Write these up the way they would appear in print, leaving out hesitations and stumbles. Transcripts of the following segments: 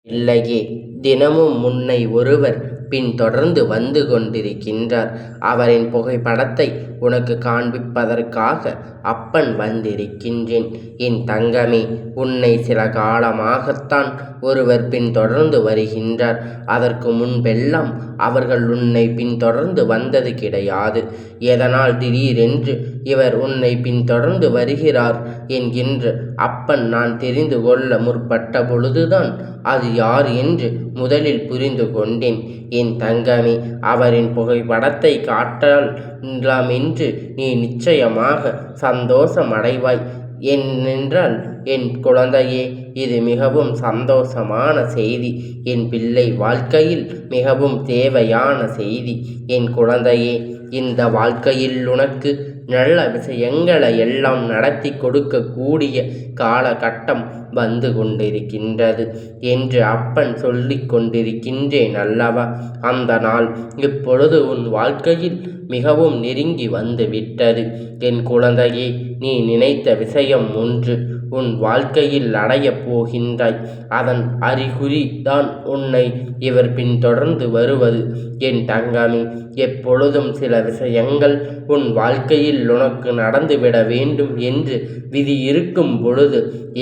இல்லையே, தினமும் உன்னை ஒருவர் பின்தொடர்ந்து வந்து கொண்டிருக்கின்றார். அவரின் புகைப்படத்தை உனக்கு காண்பிப்பதற்காக அப்பன் வந்திருக்கின்றேன். என் தங்கமே, உன்னை சில காலமாகத்தான் ஒருவர் பின்தொடர்ந்து வருகின்றார். அதற்கு முன்பெல்லாம் அவர்கள் உன்னை பின்தொடர்ந்து வந்தது கிடையாது. எதனால் திடீரென்று இவர் உன்னை பின்தொடர்ந்து வருகிறார் என்கின்ற அப்பன் நான் தெரிந்து கொள்ள முற்பட்ட பொழுதுதான் அது யார் என்று முதலில் புரிந்து கொண்டேன். என் தங்கமே, அவரின் புகைப்படத்தை காட்டலாம் என்று நீ நிச்சயமாக சந்தோஷம் அடைவாய். ஏனென்றால் என் குழந்தையே, இது மிகவும் சந்தோஷமான செய்தி. என் பிள்ளை வாழ்க்கையில் மிகவும் தேவையான செய்தி. என் குழந்தையே, இந்த வாழ்க்கையில் உனக்கு நல்ல விஷயங்களை எல்லாம் நடத்தி கொடுக்கக்கூடிய காலகட்டம் வந்து கொண்டிருக்கின்றது என்று அப்பன் சொல்லிக் கொண்டிருக்கின்றேன் அல்லவா? அந்த நாள் இப்பொழுது உன் வாழ்க்கையில் மிகவும் நெருங்கி வந்து விட்டது. என் குழந்தையே, நீ நினைத்த விஷயம் ஒன்று உன் வாழ்க்கையில் அடையப் போகின்றாய். அதன் அறிகுறி தான் உன்னை இவர் பின்தொடர்ந்து வருவது. என் தங்கமே, எப்பொழுதும் சில விஷயங்கள் உன் வாழ்க்கையில் உனக்கு நடந்துவிட வேண்டும் என்று விதி இருக்கும் பொழுது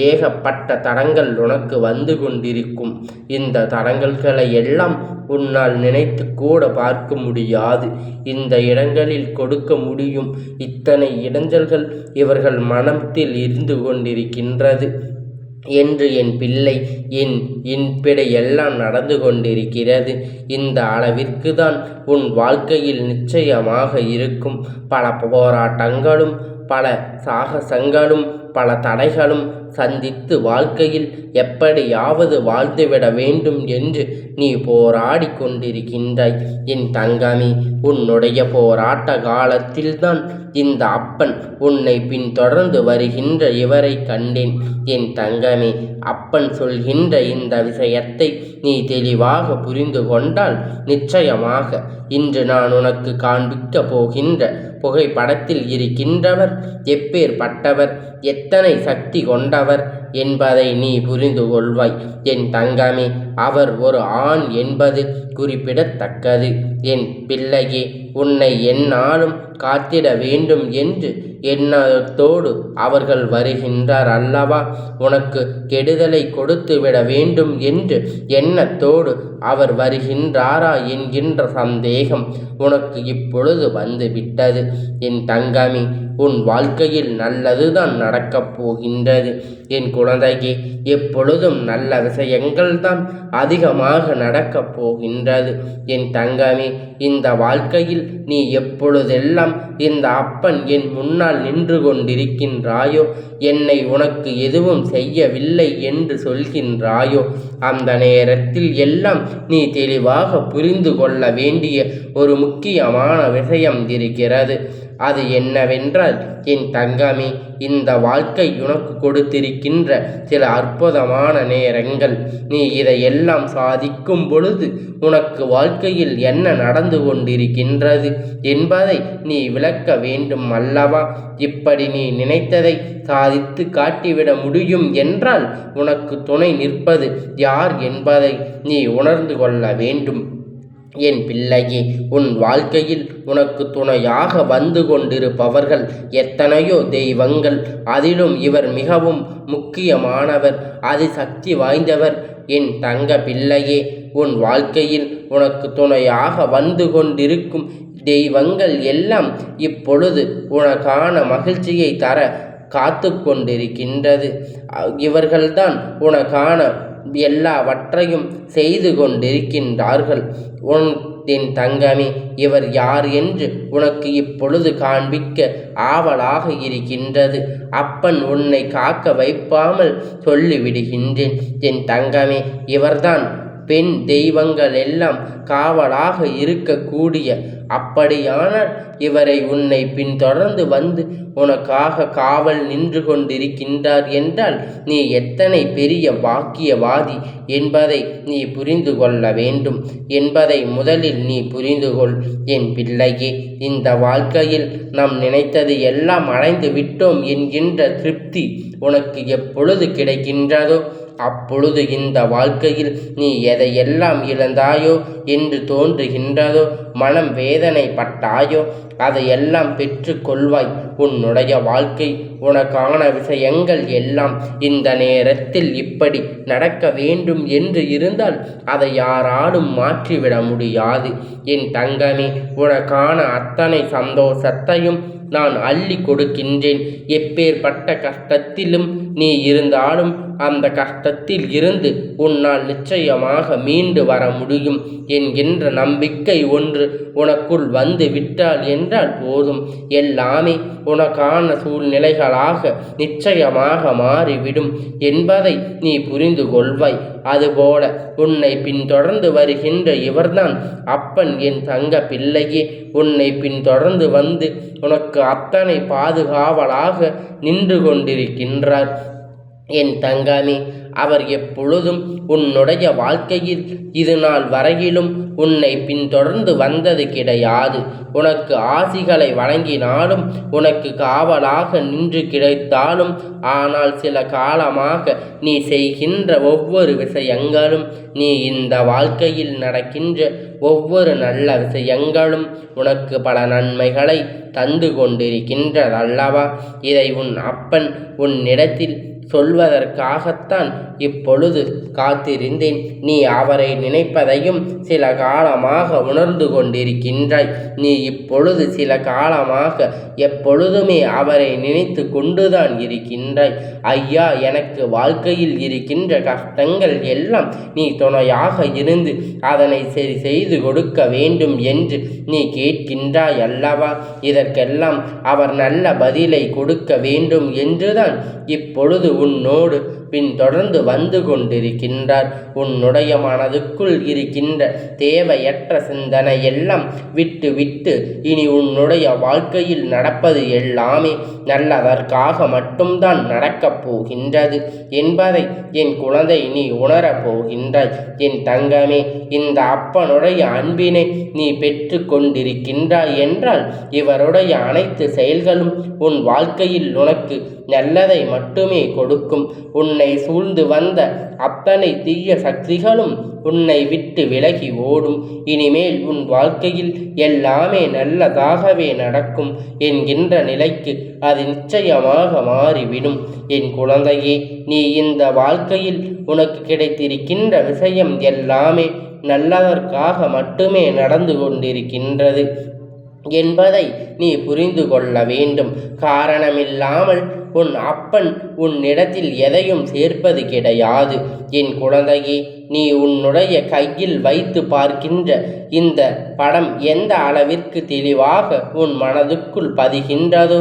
ஏகப்பட்ட தடங்கள் உனக்கு வந்து கொண்டிருக்கும். இந்த தடங்கல்களை எல்லாம் உன்னால் நினைத்து கூட பார்க்க முடியாது. இந்த இடங்களில் கொடுக்க முடியும் இத்தனை இடைஞ்சல்கள் இவர்கள் மனத்தில் இருந்து கொண்டிருக்கின்றது என்று என் பிள்ளை இன்பிடை எல்லாம் நடந்து கொண்டிருக்கிறது. இந்த அளவிற்கு தான் உன் வாழ்க்கையில் நிச்சயமாக இருக்கும். பல போராட்டங்களும் பல சாகசங்களும் பல தடைகளும் சந்தித்து வாழ்க்கையில் எப்படியாவது வாழ்ந்துவிட வேண்டும் என்று நீ போராடி கொண்டிருக்கின்றாய். என் தங்கமே, உன்னுடைய போராட்ட காலத்தில்தான் இந்த அப்பன் உன்னை பின்தொடர்ந்து வருகின்ற இவரை கண்டேன். என் தங்கமே, அப்பன் சொல்கின்ற இந்த விஷயத்தை நீ தெளிவாக புரிந்து கொண்டால் நிச்சயமாக இன்று நான் உனக்கு காண்பிக்க போகின்ற புகைப்படத்தில் இருக்கின்றவர் எப்பேற்பட்டவர், எத்தனை சக்தி கொண்டவர் என்பதை நீ புரிந்து கொள்வாய். என் தங்கமே, அவர் ஒரு ஆண் என்பது குறிப்பிடத்தக்கது. என் பிள்ளையே, உன்னை எந்நாளும் காத்திட வேண்டும் என்று எண்ணத்தோடு அவர்கள் வருகின்றார் அல்லவா? உனக்கு கெடுதலை கொடுத்துவிட வேண்டும் என்று எண்ணத்தோடு அவர் வருகின்றாரா என்கின்ற சந்தேகம் உனக்கு இப்பொழுது வந்து விட்டது. என் தங்கமே, உன் வாழ்க்கையில் நல்லதுதான் நடக்கப் போகின்றது. என் குழந்தையே, எப்பொழுதும் நல்ல விஷயங்கள் தான் அதிகமாக நடக்கப் போகின்றது. என் தங்கமே, இந்த வாழ்க்கையில் நீ எப்பொழுதெல்லாம் இந்த அப்பன் என் முன்னால் நின்று கொண்டிருக்கின்றாயோ, என்னை உனக்கு எதுவும் செய்யவில்லை என்று சொல்கின்றாயோ, அந்த நேரத்தில் எல்லாம் நீ தெளிவாக புரிந்து கொள்ள வேண்டிய ஒரு முக்கியமான விஷயம் இருக்கிறது. அது என்னவென்றால், என் தங்கமே, இந்த வாழ்க்கை உனக்கு கொடுத்திருக்கின்ற சில அற்புதமான நேரங்கள். நீ இதையெல்லாம் சாதிக்கும் பொழுது உனக்கு வாழ்க்கையில் என்ன நடந்து கொண்டிருக்கின்றது என்பதை நீ விளக்க வேண்டும் அல்லவா? இப்படி நீ நினைத்ததை சாதித்து காட்டிவிட முடியும் என்றால் உனக்கு துணை நிற்பது யார் என்பதை நீ உணர்ந்து கொள்ள வேண்டும். என் பிள்ளையே, உன் வாழ்க்கையில் உனக்கு துணையாக வந்து கொண்டிருப்பவர்கள் எத்தனையோ தெய்வங்கள். அதிலும் இவர் மிகவும் முக்கியமானவர், அதிசக்தி வாய்ந்தவர். என் தங்க பிள்ளையே, உன் வாழ்க்கையில் உனக்கு துணையாக வந்து கொண்டிருக்கும் தெய்வங்கள் எல்லாம் இப்பொழுது உனக்கான மகிழ்ச்சியை தர காத்து கொண்டிருக்கின்றது. இவர்கள்தான் உனக்கான எல்லாவற்றையும் செய்து கொண்டிருக்கின்றார்கள். என் தங்கமே, இவர் யார் என்று உனக்கு இப்பொழுது காண்பிக்க ஆவலாக இருக்கின்றது. அப்பன் உன்னை காக்க வைப்பாமல் சொல்லிவிடுகின்றேன். என் தங்கமே, இவர்தான் பெண் தெய்வங்கள் எல்லாம் காவலாக இருக்கக்கூடிய. அப்படியானால் இவரை உன்னை பின்தொடர்ந்து வந்து உனக்காக காவல் நின்று கொண்டிருக்கின்றார் என்றால் நீ எத்தனை பெரிய பாக்கியவாதி என்பதை நீ புரிந்து கொள்ள வேண்டும் என்பதை முதலில் நீ புரிந்து கொள். என் பிள்ளையே, இந்த வாழ்க்கையில் நாம் நினைத்தது எல்லாம் அடைந்து விட்டோம் என்கின்ற திருப்தி உனக்கு எப்பொழுது கிடைக்கின்றதோ அப்பொழுது இந்த வாழ்க்கையில் நீ எதையெல்லாம் இழந்தாயோ என்று தோன்றுகின்றதோ, மனம் வேதனைப்பட்டாயோ, அதையெல்லாம் பெற்று கொள்வாய். உன்னுடைய வாழ்க்கை, உனக்கான விஷயங்கள் எல்லாம் இந்த நேரத்தில் இப்படி நடக்க வேண்டும் என்று இருந்தால் அதை யாராலும் மாற்றிவிட முடியாது. என் தங்கமே, உனக்கான அத்தனை சந்தோஷத்தையும் நான் அள்ளி கொடுக்கின்றேன். எப்பேற்பட்ட கஷ்டத்திலும் நீ இருந்தாலும் அந்த கஷ்டத்தில் இருந்து உன்னால் நிச்சயமாக மீண்டு வர முடியும் என்கின்ற நம்பிக்கை ஒன்று உனக்குள் வந்து விட்டால் என்றால் போதும், எல்லாமே உனக்கான சூழ்நிலைகளாக நிச்சயமாக மாறிவிடும் என்பதை நீ புரிந்து கொள்வாய். அதுபோல உன்னை பின்தொடர்ந்து வருகின்ற இவர்தான் அப்பன். என் தங்க பிள்ளையே, உன்னை பின்தொடர்ந்து வந்து உனக்கு அத்தனை பாதுகாவலாக நின்று கொண்டிருக்கின்றார். என் தங்கமே, அவர் எப்பொழுதும் உன்னுடைய வாழ்க்கையில் இது நாள் வரையிலும் உன்னை பின்தொடர்ந்து வந்தது கிடையாது. உனக்கு ஆசிகளை வழங்கினாலும், உனக்கு காவலாக நின்று கிடைத்தாலும், ஆனால் சில காலமாக நீ செய்கின்ற ஒவ்வொரு விஷயங்களும், நீ இந்த வாழ்க்கையில் நடக்கின்ற ஒவ்வொரு நல்ல விஷயங்களும் உனக்கு பல நன்மைகளை தந்து கொண்டிருக்கின்றதல்லவா? இதை உன் அப்பன் உன்னிடத்தில் சொல்வதற்காகத்தான் இப்பொழுது காத்திருந்தேன். நீ அவரை நினைப்பதையும் சில காலமாக உணர்ந்து கொண்டிருக்கின்றாய். நீ இப்பொழுது சில காலமாக எப்பொழுதுமே அவரை நினைத்து கொண்டுதான் இருக்கின்றாய். ஐயா, எனக்கு வாழ்க்கையில் இருக்கின்ற கஷ்டங்கள் எல்லாம் நீ துணையாக இருந்து அதனை சரி செய்து கொடுக்க வேண்டும் என்று நீ கேட்கின்றாய் அல்லவா? இதற்கெல்லாம் அவர் நல்ல பதிலை கொடுக்க வேண்டும் என்றுதான் இப்பொழுது உன்னோடு பின்தொடர்ந்து வந்து கொண்டிருக்கின்றார். உன்னுடைய மனதுக்குள் இருக்கின்ற தேவையற்ற சிந்தனை எல்லாம் விட்டு விட்டு இனி உன்னுடைய வாழ்க்கையில் நடப்பது எல்லாமே நல்லதற்காக மட்டும்தான் நடக்கப் போகின்றது என்பதை என் குழந்தை நீ உணரப் போகின்றாய். என் தங்கமே, இந்த அப்பனுடைய அன்பினை நீ பெற்று கொண்டிருக்கின்றாய் என்றால் இவருடைய அனைத்து செயல்களும் உன் வாழ்க்கையில் உனக்கு நல்லதை மட்டுமே கொடுக்கும். உன்னை சூழ்ந்து வந்த அத்தனை தீய சக்திகளும் உன்னை விட்டு விலகி ஓடும். இனிமேல் உன் வாழ்க்கையில் எல்லாமே நல்லதாகவே நடக்கும் என்கின்ற நிலைக்கு அது நிச்சயமாக மாறிவிடும். என் குழந்தையே, நீ இந்த வாழ்க்கையில் உனக்கு கிடைத்திருக்கின்ற விஷயம் எல்லாமே நல்லதற்காக மட்டுமே நடந்து கொண்டிருக்கின்றது என்பதை நீ புரிந்து கொள்ள வேண்டும். காரணமில்லாமல் உன் அப்பன் உன்னிடத்தில் எதையும் சேர்ப்பது கிடையாது. என் குழந்தையே, நீ உன்னுடைய கையில் வைத்து பார்க்கின்ற இந்த படம் எந்த அளவிற்கு தெளிவாக உன் மனதுக்குள் பதிகின்றதோ,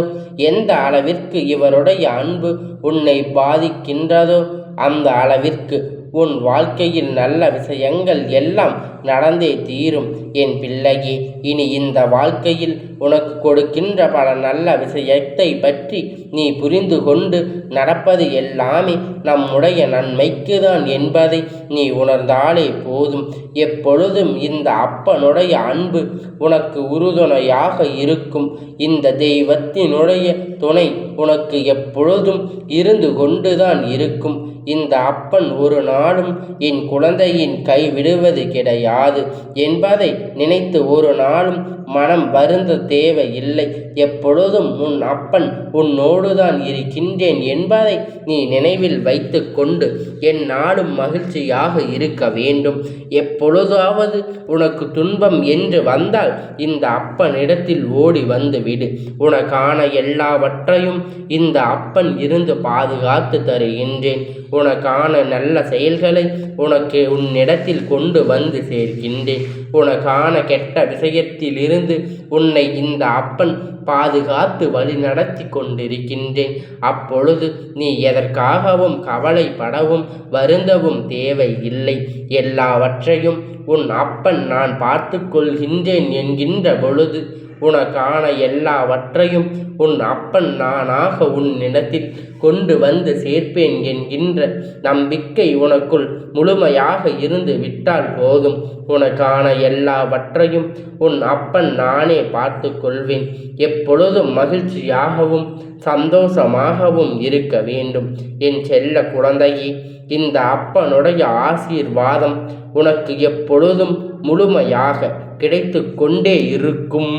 எந்த அளவிற்கு இவருடைய அன்பு உன்னை பாதிக்கின்றதோ, அந்த அளவிற்கு உன் வாழ்க்கையில் நல்ல விஷயங்கள் எல்லாம் நடந்தே தீரும். என் பிள்ளையே, இனி இந்த வாழ்க்கையில் உனக்கு கொடுக்கின்ற பல நல்ல விஷயத்தை பற்றி நீ புரிந்து கொண்டு நடப்பது எல்லாமே நம்முடைய நன்மைக்கு தான் என்பதை நீ உணர்ந்தாலே போதும். எப்பொழுதும் இந்த அப்பனுடைய அன்பு உனக்கு உறுதுணையாக இருக்கும். இந்த தெய்வத்தினுடைய துணை உனக்கு எப்பொழுதும் இருந்து கொண்டுதான் இருக்கும். இந்த அப்பன் ஒரு நாளும் என் குழந்தையின் கைவிடுவது கிடையாது என்பதை நினைத்து ஒரு நாளும் மனம் வருந்த தேவையில்லை. எப்பொழுதும் உன் அப்பன் உன்னோடுதான் இருக்கின்றேன் என்பதை நீ நினைவில் வைத்து கொண்டு எந்நாளும் மகிழ்ச்சியாக இருக்க வேண்டும். எப்பொழுதாவது உனக்கு துன்பம் என்று வந்தால் இந்த அப்பனிடத்தில் ஓடி வந்து விடு. உனக்கான எல்லாவற்றையும் இந்த அப்பன் இருந்து பாதுகாத்து தருகின்றேன். உனக்கான நல்ல செயல்களை உனக்கு உன்னிடத்தில் கொண்டு வந்து சேர்க்கின்றேன். உனக்கான கெட்ட விஷயத்திலிருந்து உன்னை இந்த அப்பன் பாதுகாத்து வழி நடத்தி கொண்டிருக்கின்றேன். அப்பொழுது நீ எதற்காகவும் கவலைப்படவும் வருந்தவும் தேவை இல்லை. எல்லாவற்றையும் உன் அப்பன் நான் பார்த்து கொள்கின்றேன் என்கின்ற பொழுது உனக்கான எல்லாவற்றையும் உன் அப்பன் நானாக உன்னிடத்தில் கொண்டு வந்து சேர்ப்பேன் என்கின்ற நம்பிக்கை உனக்குள் முழுமையாக இருந்து விட்டால் போதும். உனக்கான எல்லாவற்றையும் உன் அப்பன் நானே பார்த்து கொள்வேன். எப்பொழுதும் மகிழ்ச்சியாகவும் சந்தோஷமாகவும் இருக்க வேண்டும் என் செல்ல குழந்தையே. இந்த அப்பனுடைய ஆசீர்வாதம் உனக்கு எப்பொழுதும் முழுமையாக கிடைத்து கொண்டே இருக்கும்.